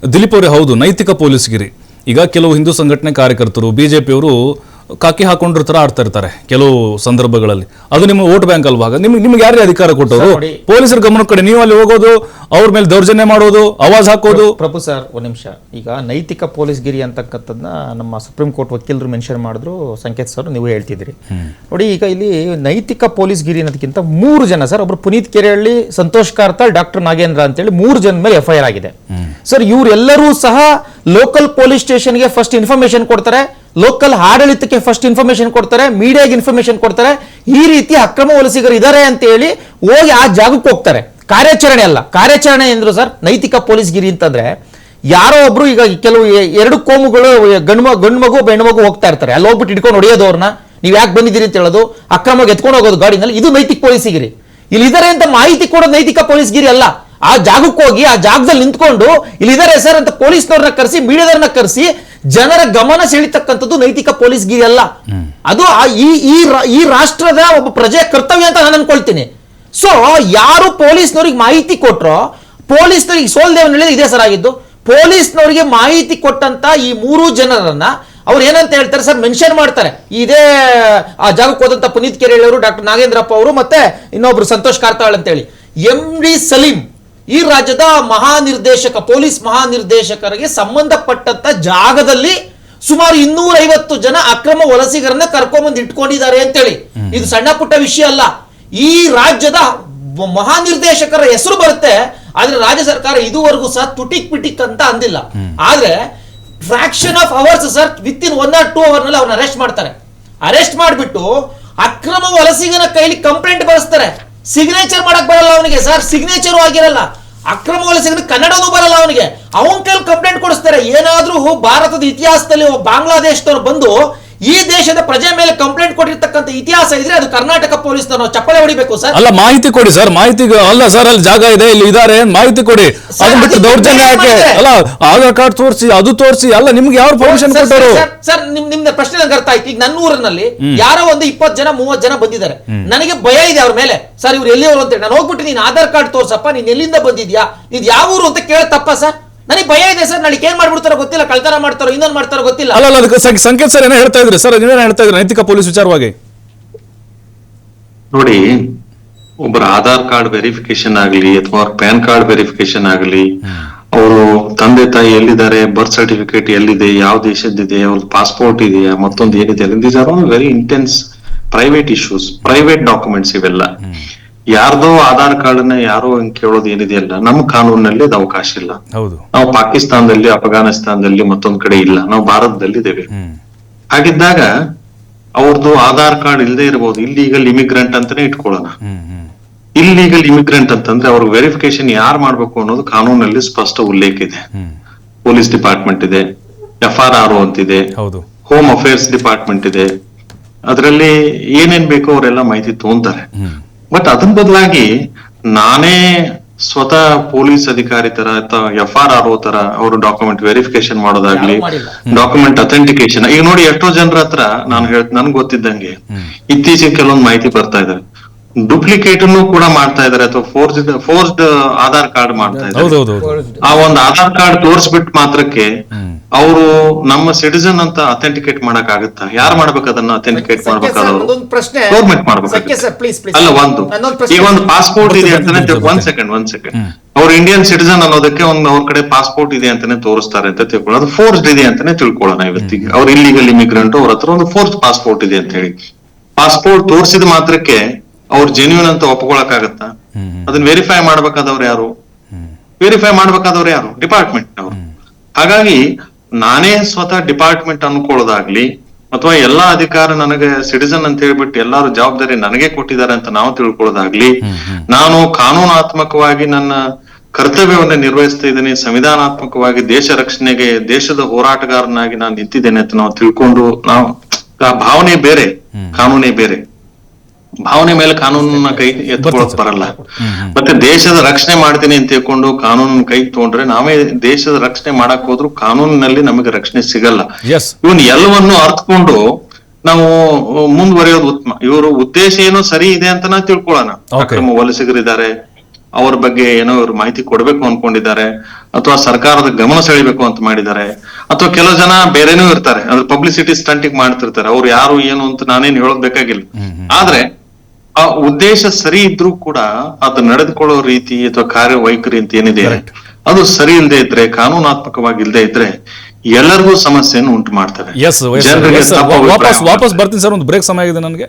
ದಿಲೀಪ್ ಅವರೇ, ಹೌದು, ನೈತಿಕ ಪೊಲೀಸ್ಗಿರಿ. ಈಗ ಕೆಲವು ಹಿಂದೂ ಸಂಘಟನೆ ಕಾರ್ಯಕರ್ತರು ಬಿಜೆಪಿಯವರು ಕಾಕಿ ಹಾಕೊಂಡ್ರ ತರ ಆಡ್ತಾ ಇರ್ತಾರೆ ಕೆಲವು ಸಂದರ್ಭಗಳಲ್ಲಿ. ಅದು ನಿಮ್ಮ ವೋಟ್ ಬ್ಯಾಂಕ್ ಅಲ್ವಾ? ನಿಮ್ಗೆ ಯಾರೇ ಅಧಿಕಾರ ಕೊಟ್ಟವರು? ಪೊಲೀಸರ ಗಮನ ಕಡೆ ನೀವು ಅಲ್ಲಿ ಹೋಗೋದು, ಅವ್ರ ಮೇಲೆ ದೌರ್ಜನ್ಯ ಮಾಡೋದು, ಆವಾಜ್ ಹಾಕೋದು. ಪ್ರಭು ಸರ್, ಒಂದ್ ನಿಮಿಷ. ಈಗ ನೈತಿಕ ಪೊಲೀಸ್ಗಿರಿ ಅಂತಕ್ಕಂಥದ್ದನ್ನ ನಮ್ಮ ಸುಪ್ರೀಂ ಕೋರ್ಟ್ ವಕೀಲರು ಮೆನ್ಷನ್ ಮಾಡಿದ್ರು. ಸಂಕೇತ್ ಸರ್, ನೀವು ಹೇಳ್ತಿದ್ರಿ ನೋಡಿ. ಈಗ ಇಲ್ಲಿ ನೈತಿಕ ಪೊಲೀಸ್ಗಿರಿ ಅನ್ನೋದಕ್ಕಿಂತ 3 ಜನ ಸರ್, ಒಬ್ರು ಪುನೀತ್ ಕೆರೆಹಳ್ಳಿ, ಸಂತೋಷ್ ಕಾರ್ತಾಳ್, ಡಾಕ್ಟರ್ ನಾಗೇಂದ್ರ ಅಂತೇಳಿ 3 ಜನ ಮೇಲೆ FIR ಆಗಿದೆ ಸರ್. ಇವರೆಲ್ಲರೂ ಸಹ ಲೋಕಲ್ ಪೊಲೀಸ್ ಸ್ಟೇಷನ್ಗೆ ಫಸ್ಟ್ ಇನ್ಫಾರ್ಮೇಶನ್ ಕೊಡ್ತಾರೆ, ಲೋಕಲ್ ಆಡಳಿತಕ್ಕೆ ಫಸ್ಟ್ ಇನ್ಫಾರ್ಮೇಶನ್ ಕೊಡ್ತಾರೆ, ಮೀಡಿಯಾಗೆ ಇನ್ಫಾರ್ಮೇಶನ್ ಕೊಡ್ತಾರೆ. ಈ ರೀತಿ ಅಕ್ರಮ ವಲಸಿಗರು ಇದ್ದಾರೆ ಅಂತ ಹೇಳಿ ಹೋಗಿ ಆ ಜಾಗಕ್ಕೆ ಹೋಗ್ತಾರೆ. ಕಾರ್ಯಾಚರಣೆ ಅಲ್ಲ, ಕಾರ್ಯಾಚರಣೆ ಎಂದ್ರು ಸರ್ ನೈತಿಕ ಪೊಲೀಸ್ಗಿರಿ ಅಂತಂದ್ರೆ. ಯಾರೋ ಒಬ್ರು ಈಗ ಕೆಲವು 2 ಕೋಮುಗಳು, ಗಂಡು ಮಗು ಹೆಣ್ಣು ಮಗು ಹೋಗ್ತಾ ಇರ್ತಾರೆ, ಅಲ್ಲಿ ಹೋಗ್ಬಿಟ್ಟು ಇಟ್ಕೊಂಡು ಹೊಡೆಯೋದು ಅವ್ರನ್ನ, ನೀವು ಯಾಕೆ ಬಂದಿದ್ದೀರಿ ಅಂತ ಹೇಳೋದು, ಅಕ್ರಮವಾಗಿ ಎತ್ಕೊಂಡು ಹೋಗೋದು ಗಾಡಿನಲ್ಲಿ, ಇದು ನೈತಿಕ ಪೊಲೀಸ್ಗಿರಿ. ಇಲ್ಲಿ ಇದಾರೆ ಅಂತ ಮಾಹಿತಿ ಕೊಡೋದು ನೈತಿಕ ಪೊಲೀಸ್ಗಿರಿ ಅಲ್ಲ. ಆ ಜಾಗಕ್ಕೆ ಹೋಗಿ ಆ ಜಾಗದಲ್ಲಿ ನಿಂತ್ಕೊಂಡು ಇಲ್ಲಿದ್ದಾರೆ ಸರ್ ಅಂತ ಪೊಲೀಸ್ನವ್ರನ್ನ ಕರೆಸಿ, ಮೀಡಿಯಾದವ್ರನ್ನ ಕರೆಸಿ ಜನರ ಗಮನ ಸೆಳೀತಕ್ಕಂಥದ್ದು ನೈತಿಕ ಪೊಲೀಸ್ಗಿರಿ ಅಲ್ಲ. ಅದು ಈ ರಾಷ್ಟ್ರದ ಒಬ್ಬ ಪ್ರಜೆಯ ಕರ್ತವ್ಯ ಅಂತ ನಾನು ಅನ್ಕೊಳ್ತೀನಿ. ಸೊ ಯಾರು ಪೊಲೀಸ್ನವ್ರಿಗೆ ಮಾಹಿತಿ ಕೊಟ್ರೋ, ಪೊಲೀಸ್ನವ್ರಿಗೆ ಸೋಲ್ದೇವನಹಳ್ಳಿ ಇದೇ ಸರ್ ಆಗಿದ್ದು. ಪೊಲೀಸ್ನವರಿಗೆ ಮಾಹಿತಿ ಕೊಟ್ಟಂತ ಈ 3 ಜನರನ್ನ ಅವ್ರು ಏನಂತ ಹೇಳ್ತಾರೆ ಸರ್, ಮೆನ್ಷನ್ ಮಾಡ್ತಾರೆ. ಇದೇ ಆ ಜಾಗಕ್ಕೆ ಹೋದಂತ ಪುನೀತ್ ಕೆರೆಹಳ್ಳಿ ಅವರು, ಡಾಕ್ಟರ್ ನಾಗೇಂದ್ರಪ್ಪ ಅವರು, ಮತ್ತೆ ಇನ್ನೊಬ್ರು ಸಂತೋಷ್ ಕಾರ್ತಾಳ್ ಅಂತೇಳಿ. MD ಸಲೀಂ ಈ ರಾಜ್ಯದ ಮಹಾನಿರ್ದೇಶಕ, ಪೊಲೀಸ್ ಮಹಾನಿರ್ದೇಶಕರಿಗೆ ಸಂಬಂಧಪಟ್ಟಂತ ಜಾಗದಲ್ಲಿ ಸುಮಾರು 250 ಜನ ಅಕ್ರಮ ವಲಸಿಗರನ್ನ ಕರ್ಕೊಂಡ್ಬಂದು ಇಟ್ಕೊಂಡಿದ್ದಾರೆ ಅಂತೇಳಿ. ಇದು ಸಣ್ಣ ಪುಟ್ಟ ವಿಷಯ ಅಲ್ಲ. ಈ ರಾಜ್ಯದ ಮಹಾನಿರ್ದೇಶಕರ ಹೆಸರು ಬರುತ್ತೆ, ಆದ್ರೆ ರಾಜ್ಯ ಸರ್ಕಾರ ಇದುವರೆಗೂ ಸಹ ತುಟಿಕ್ ಪಿಟಿಕ್ ಅಂತ ಅಂದಿಲ್ಲ. ಆದ್ರೆ fraction of hours sir, with in 1 or 2 hours ನಲ್ಲಿ ಅವ್ರನ್ನ ಅರೆಸ್ಟ್ ಮಾಡ್ತಾರೆ. ಅರೆಸ್ಟ್ ಮಾಡ್ಬಿಟ್ಟು ಅಕ್ರಮ ವಲಸಿಗನ ಕೈಲಿ ಕಂಪ್ಲೇಂಟ್ ಬರೆಸ್ತಾರೆ. ಸಿಗ್ನೇಚರ್ ಮಾಡಕ್ ಬರಲ್ಲ ಅವನಿಗೆ ಸರ್, ಸಿಗ್ನೇಚರ್ ಆಗಿರಲ್ಲ. ಅಕ್ರಮ ವಲಸಿಗನ ಕನ್ನಡನೂ ಬರಲ್ಲ ಅವನಿಗೆ, ಅವನ ಕೈಲಿ ಕಂಪ್ಲೇಂಟ್ ಕೊಡಿಸ್ತಾರೆ. ಏನಾದ್ರೂ ಭಾರತದ ಇತಿಹಾಸದಲ್ಲಿ ಬಾಂಗ್ಲಾದೇಶದವ್ರು ಬಂದು ಈ ದೇಶದ ಪ್ರಜೆ ಮೇಲೆ ಕಂಪ್ಲೇಂಟ್ ಕೊಟ್ಟಿರ್ತಕ್ಕಂಥ ಇತಿಹಾಸ ಇದ್ರೆ ಅದು ಕರ್ನಾಟಕ ಪೊಲೀಸ್ನವರು ಚಪ್ಪಳೆ ಹೊಡಿಬೇಕು ಸರ್. ಅಲ್ಲ, ಮಾಹಿತಿ ಕೊಡಿ ಸರ್, ಮಾಹಿತಿ ಅಲ್ಲ ಸರ್, ಅಲ್ಲಿ ಜಾಗ ಇದೆ, ಇಲ್ಲಿ ಇದಾರೆ, ಮಾಹಿತಿ ಕೊಡಿ. ಅದನ್ನ ಬಿಟ್ಟು ದೌರ್ಜನ್ಯ ಯಾಕೆ? ಅಲ್ಲ, ಆಧಾರ್ ಕಾರ್ಡ್ ತೋರಿಸಿ, ಅದು ತೋರಿಸಿ, ಅಲ್ಲ ನಿಮ್ಗೆ ಯಾರು ಪರ್ಮಿಷನ್ ಕೊಟ್ಟರು? ಸರ್, ನಿಮ್ದ ಪ್ರಶ್ನೆ ನಂಗೆ ಅರ್ಥ ಆಯ್ತು. ಈಗ ನನ್ನ ಊರಿನಲ್ಲಿ ಯಾರೋ ಒಂದು 20 ಜನ 30 ಜನ ಬಂದಿದ್ದಾರೆ, ನನಗೆ ಭಯ ಇದೆ ಅವ್ರ ಮೇಲೆ. ಸರ್, ಇವ್ರು ಎಲ್ಲಿಯವರು ಅಂತ ನಾನು ಹೋಗ್ಬಿಟ್ಟು, ನೀನ್ ಆಧಾರ್ ಕಾರ್ಡ್ ತೋರ್ಸಪ್ಪ, ನೀನ್ ಎಲ್ಲಿಂದ ಬಂದಿದ್ಯಾ, ನೀನ್ ಯಾವ ಊರು ಅಂತ ಕೇಳ ತಪ್ಪ ಸರ್? ನನಗೆ ಭಯ ಇದೆ ಸರ್, ನಾಳೆ ಏನ್ ಮಾಡ್ಬಿಡ್ತಾರೋ ಗೊತ್ತಿಲ್ಲ, ಕಳ್ತನ ಮಾಡ್ತಾರೋ, ಇನ್ನೊಂದು ಮಾಡ್ತಾರೋ ಗೊತ್ತಿಲ್ಲ. ಅಲ್ಲ, ಅದಕ್ಕೆ ಸಂಕೇತ್ ಸರ್ ಏನೋ ಹೇಳ್ತಾ ಇದ್ರಿ ಸರ್, ನೀವೇನು ಹೇಳ್ತಾ ಇದ್ರಿ ನೈತಿಕ ಪೊಲೀಸ್ ವಿಚಾರವಾಗಿ? ನೋಡಿ, ಒಬ್ಬರ ಆಧಾರ್ ಕಾರ್ಡ್ ವೆರಿಫಿಕೇಶನ್ ಆಗ್ಲಿ ಅಥವಾ ಅವ್ರ ಪ್ಯಾನ್ ಕಾರ್ಡ್ ವೆರಿಫಿಕೇಶನ್ ಆಗ್ಲಿ, ಅವರು ತಂದೆ ತಾಯಿ ಎಲ್ಲಿದ್ದಾರೆ, ಬರ್ತ್ ಸರ್ಟಿಫಿಕೇಟ್ ಎಲ್ಲಿದೆ, ಯಾವ ದೇಶದ್ದಿದೆ, ಅವ್ರದ್ದು ಪಾಸ್ಪೋರ್ಟ್ ಇದೆಯಾ, ಮತ್ತೊಂದು ಏನಿದೆ, these are all very intense private issues, private documents ಇವೆಲ್ಲ. ಯಾರ್ದೋ ಆಧಾರ್ ಕಾರ್ಡ್ ನ ಯಾರೋ ಕೇಳೋದು ಏನಿದೆಯಲ್ಲ, ನಮ್ಮ ಕಾನೂನಿನಲ್ಲಿ ಅದು ಅವಕಾಶ ಇಲ್ಲ. ನಾವು ಪಾಕಿಸ್ತಾನದಲ್ಲಿ, ಅಫ್ಘಾನಿಸ್ತಾನದಲ್ಲಿ, ಮತ್ತೊಂದ್ ಕಡೆ ಇಲ್ಲ, ನಾವು ಭಾರತದಲ್ಲಿ ಇದ್ದೇವೆ. ಹಾಗಿದ್ದಾಗ ಅವ್ರದ್ದು ಆಧಾರ್ ಕಾರ್ಡ್ ಇಲ್ಲದೆ ಇರಬಹುದು. ಇಲ್ಲೀಗಲ್ ಇಮಿಗ್ರೆಂಟ್ ಅಂತಾನೆ ಇಟ್ಕೊಳ್ಳೋಣ. ಇಲ್ಲೀಗಲ್ ಇಮಿಗ್ರೆಂಟ್ ಅಂತಂದ್ರೆ ಅವ್ರಿಗೆ ವೆರಿಫಿಕೇಶನ್ ಯಾರು ಮಾಡ್ಬೇಕು ಅನ್ನೋದು ಕಾನೂನಲ್ಲಿ ಸ್ಪಷ್ಟ ಉಲ್ಲೇಖ ಇದೆ. ಪೊಲೀಸ್ ಡಿಪಾರ್ಟ್ಮೆಂಟ್ ಇದೆ, FRRO ಅಂತಿದೆ, ಹೋಮ್ ಅಫೇರ್ಸ್ ಡಿಪಾರ್ಟ್ಮೆಂಟ್ ಇದೆ. ಅದರಲ್ಲಿ ಏನೇನ್ ಬೇಕೋ ಅವರೆಲ್ಲ ಮಾಹಿತಿ ತಗೊಂತಾರೆ. ಬಟ್ ಅದನ್ ಬದಲಾಗಿ ನಾನೇ ಸ್ವತಃ ಪೊಲೀಸ್ ಅಧಿಕಾರಿ ತರ ಅಥವಾ FRRO ತರ ಅವರು ಡಾಕ್ಯುಮೆಂಟ್ ವೆರಿಫಿಕೇಶನ್ ಮಾಡೋದಾಗ್ಲಿ, ಡಾಕ್ಯುಮೆಂಟ್ ಅಥೆಂಟಿಕೇಶನ್. ಈಗ ನೋಡಿ, ಎಷ್ಟೋ ಜನರ ಹತ್ರ ನನ್ಗೆ ಗೊತ್ತಿದ್ದಂಗೆ ಇತ್ತೀಚೆಗೆ ಕೆಲವೊಂದು ಮಾಹಿತಿ ಬರ್ತಾ ಇದಾರೆ, ಡುಪ್ಲಿಕೇಟ್ ಕೂಡ ಮಾಡ್ತಾ ಇದಾರೆ, ಅಥವಾ ಫೋರ್ಸ್ಡ್ ಆಧಾರ್ ಕಾರ್ಡ್ ಮಾಡ್ತಾ ಇದ್ದಾರೆ. ಆ ಒಂದು ಆಧಾರ್ ಕಾರ್ಡ್ ತೋರಿಸ್ಬಿಟ್ಟು ಮಾತ್ರಕ್ಕೆ ಅವರು ನಮ್ಮ ಸಿಟಿಸನ್ ಅಂತ ಅಥೆಂಟಿಕೇಟ್ ಮಾಡಕ್ ಆಗುತ್ತಾ? ಯಾರು ಮಾಡ್ಬೇಕು ಅದನ್ನ ಅಥೆಂಟಿಕೇಟ್ ಮಾಡ್ಬೇಕಾದವ್ರು? ಗೌರ್ಮೆಂಟ್ ಮಾಡ್ಬೇಕು. ಅಲ್ಲ, ಈಗ ಒಂದು ಪಾಸ್ಪೋರ್ಟ್ ಇದೆ ಅಂತಾನೆ, ಒಂದ್ ಸೆಕೆಂಡ್ ಅವ್ರು ಇಂಡಿಯನ್ ಸಿಟಿಸನ್ ಅನ್ನೋದಕ್ಕೆ ಅವ್ರ ಕಡೆ ಪಾಸ್ಪೋರ್ಟ್ ಇದೆ ಅಂತಾನೆ ತೋರಿಸ್ತಾರೆ ಅಂತ ತಿಳ್ಕೊಳ್ಳೋದು, ಅದು ಫೋರ್ಸ್ಡ್ ಇದೆ ಅಂತಾನೆ ತಿಳ್ಕೊಳ್ಳೋಣ. ಇವತ್ತಿಗೆ ಅವ್ರು ಇಲ್ಲಿಗಲ್ ಇಮಿಗ್ರೆಂಟ್, ಅವ್ರ ಹತ್ರ ಒಂದು ಫೋರ್ಸ್ ಪಾಸ್ಪೋರ್ಟ್ ಇದೆ ಅಂತ ಹೇಳಿ ಪಾಸ್ಪೋರ್ಟ್ ತೋರಿಸಿದ ಮಾತ್ರಕ್ಕೆ ಅವ್ರು ಜೆನ್ಯೂನ್ ಅಂತ ಒಪ್ಕೊಳಕ್ ಆಗತ್ತಾ? ಅದನ್ನ ವೆರಿಫೈ ಮಾಡ್ಬೇಕಾದವ್ರು ಯಾರು? ಡಿಪಾರ್ಟ್ಮೆಂಟ್ ಅವರು. ಹಾಗಾಗಿ ನಾನೇ ಸ್ವತಃ ಡಿಪಾರ್ಟ್ಮೆಂಟ್ ಅನ್ಕೊಳ್ಳೋದಾಗ್ಲಿ, ಅಥವಾ ಎಲ್ಲಾ ಅಧಿಕಾರ ನನಗೆ ಸಿಟಿಸನ್ ಅಂತ ಹೇಳ್ಬಿಟ್ಟು ಎಲ್ಲಾರು ಜವಾಬ್ದಾರಿ ನನಗೆ ಕೊಟ್ಟಿದ್ದಾರೆ ಅಂತ ನಾವು ತಿಳ್ಕೊಳ್ಳೋದಾಗ್ಲಿ, ನಾನು ಕಾನೂನಾತ್ಮಕವಾಗಿ ನನ್ನ ಕರ್ತವ್ಯವನ್ನ ನಿರ್ವಹಿಸ್ತಾ ಇದ್ದೀನಿ, ಸಂವಿಧಾನಾತ್ಮಕವಾಗಿ ದೇಶ ರಕ್ಷಣೆಗೆ ದೇಶದ ಹೋರಾಟಗಾರನಾಗಿ ನಾನು ನಿಂತಿದ್ದೇನೆ ಅಂತ ನಾವು ತಿಳ್ಕೊಂಡು, ನಾವು ಆ ಭಾವನೆ ಬೇರೆ, ಕಾನೂನೇ ಬೇರೆ. ಭಾವನೆ ಮೇಲೆ ಕಾನೂನನ್ನ ಕೈ ಎತ್ಕೊಳಕ್ ಬರಲ್ಲ. ಮತ್ತೆ ದೇಶದ ರಕ್ಷಣೆ ಮಾಡ್ತೀನಿ ಅಂತ ತಿಳ್ಕೊಂಡು ಕಾನೂನನ್ನ ಕೈ ತಗೊಂಡ್ರೆ ನಾವೇ ದೇಶದ ರಕ್ಷಣೆ ಮಾಡಕ್ ಹೋದ್ರು ಕಾನೂನಿನಲ್ಲಿ ನಮಗೆ ರಕ್ಷಣೆ ಸಿಗಲ್ಲ. ಇವನ್ ಎಲ್ಲವನ್ನು ಅರ್ಥಕೊಂಡು ನಾವು ಮುಂದುವರಿಯೋದು ಉತ್ತಮ. ಇವರು ಉದ್ದೇಶ ಏನೋ ಸರಿ ಇದೆ ಅಂತ ನಾ ತಿಳ್ಕೊಳ್ಳೋಣ. ಅಕ್ರಮ ವಲಸಿಗರಿದ್ದಾರೆ, ಅವ್ರ ಬಗ್ಗೆ ಏನೋ ಇವ್ರು ಮಾಹಿತಿ ಕೊಡ್ಬೇಕು ಅನ್ಕೊಂಡಿದ್ದಾರೆ, ಅಥವಾ ಸರ್ಕಾರದ ಗಮನ ಸೆಳಿಬೇಕು ಅಂತ ಮಾಡಿದ್ದಾರೆ, ಅಥವಾ ಕೆಲವು ಜನ ಬೇರೆನೂ ಇರ್ತಾರೆ, ಅಂದ್ರೆ ಪಬ್ಲಿಸಿಟಿ ಸ್ಟಂಟಿಗೆ ಮಾಡ್ತಿರ್ತಾರೆ. ಅವ್ರು ಯಾರು ಏನು ಅಂತ ನಾನೇನ್ ಹೇಳೋದ್ ಬೇಕಾಗಿಲ್ಲ. ಆದ್ರೆ ಆ ಉದ್ದೇಶ ಸರಿ ಇದ್ರೂ ಕೂಡ ಅದು ನಡೆದುಕೊಳ್ಳೋ ರೀತಿ ಅಥವಾ ಕಾರ್ಯವೈಖರಿ ಅಂತ ಏನಿದೆ ಅದು ಸರಿ ಇಲ್ಲದೆ ಇದ್ರೆ, ಕಾನೂನಾತ್ಮಕವಾಗಿ ಇಲ್ಲದೆ ಇದ್ರೆ ಎಲ್ಲರಿಗೂ ಸಮಸ್ಯೆಯನ್ನು ಉಂಟು ಮಾಡ್ತವೆ. ಎಸ್ ಜನರಿಗೆ ತಪ್ಪು ಅಭಿಪ್ರಾಯ ವಾಪಸ್ ಬರ್ತೀನಿ ಸರ್, ಒಂದು ಬ್ರೇಕ್ ಸಮಯ ಆಗಿದೆ ನನಗೆ.